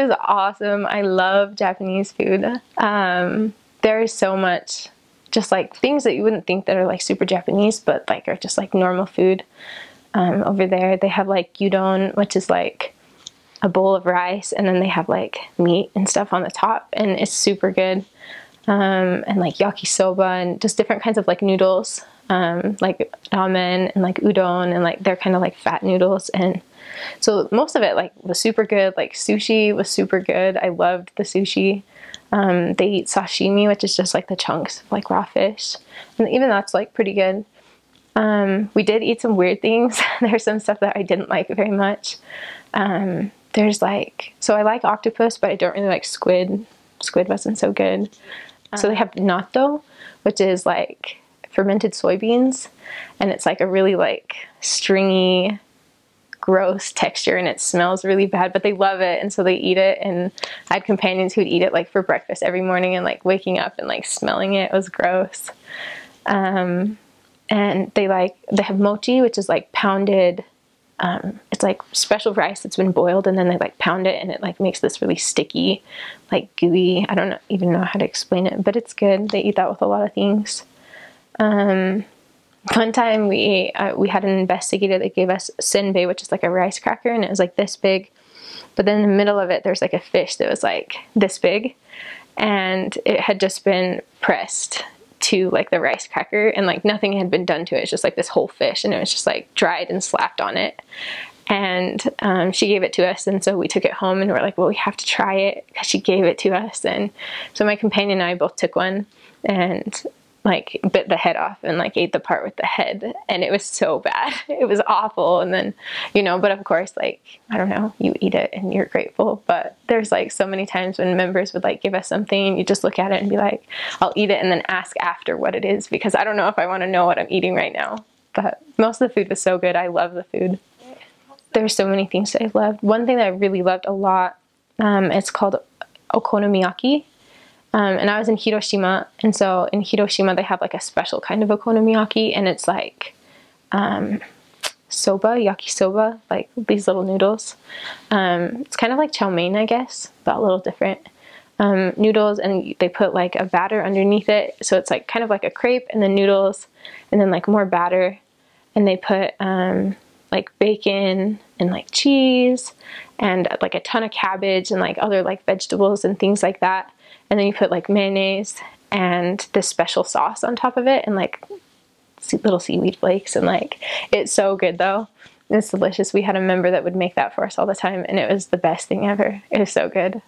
was awesome. I love Japanese food. There is so much just like things that you wouldn't think that are like super Japanese, but like are just like normal food. Over there they have like udon, which is like a bowl of rice, and then they have like meat and stuff on the top, and it's super good. And like yakisoba and just different kinds of like noodles, like ramen and like udon, and like they're kind of like fat noodles. And so most of it like was super good. Like sushi was super good. I loved the sushi. They eat sashimi, which is just like the chunks of like raw fish, and even that's like pretty good. We did eat some weird things. There's some stuff that I didn't like very much. There's like, so I like octopus, but I don't really like squid. Squid wasn't so good. So they have natto, which is like fermented soybeans, and it's like a really like stringy, gross texture, and it smells really bad, but they love it, and so they eat it. And I had companions who'd eat it like for breakfast every morning, and like waking up and like smelling it was gross. And they have mochi, which is like pounded, it's like special rice that's been boiled, and then they like pound it, and it like makes this really sticky, like gooey, I don't even know how to explain it, but it's good. They eat that with a lot of things. One time we had an investigator that gave us senbei, which is like a rice cracker, and it was like this big, but then in the middle of it there's like a fish that was like this big, and it had just been pressed to like the rice cracker, and like nothing had been done to it. It's just like this whole fish, and it was just like dried and slapped on it. And she gave it to us, and so we took it home, and we're like, well, we have to try it because she gave it to us. And so my companion and I both took one and like bit the head off and like ate the part with the head, and it was so bad. It was awful. And then, you know, but of course, like, I don't know, you eat it and you're grateful. But there's like so many times when members would like give us something, and you just look at it and be like, I'll eat it and then ask after what it is, because I don't know if I want to know what I'm eating right now. But most of the food was so good. I love the food. There's so many things that I loved. One thing that I really loved a lot, it's called okonomiyaki. And I was in Hiroshima, and so in Hiroshima they have like a special kind of okonomiyaki, and it's like soba, yakisoba, like these little noodles. It's kind of like chow mein, I guess, but a little different. Noodles, and they put like a batter underneath it, so it's like kind of like a crepe, and then noodles, and then like more batter, and they put like bacon and like cheese and like a ton of cabbage and like other like vegetables and things like that. And then you put like mayonnaise and this special sauce on top of it, and like little seaweed flakes, and like it's so good though. It's delicious. We had a member that would make that for us all the time, and it was the best thing ever. It was so good.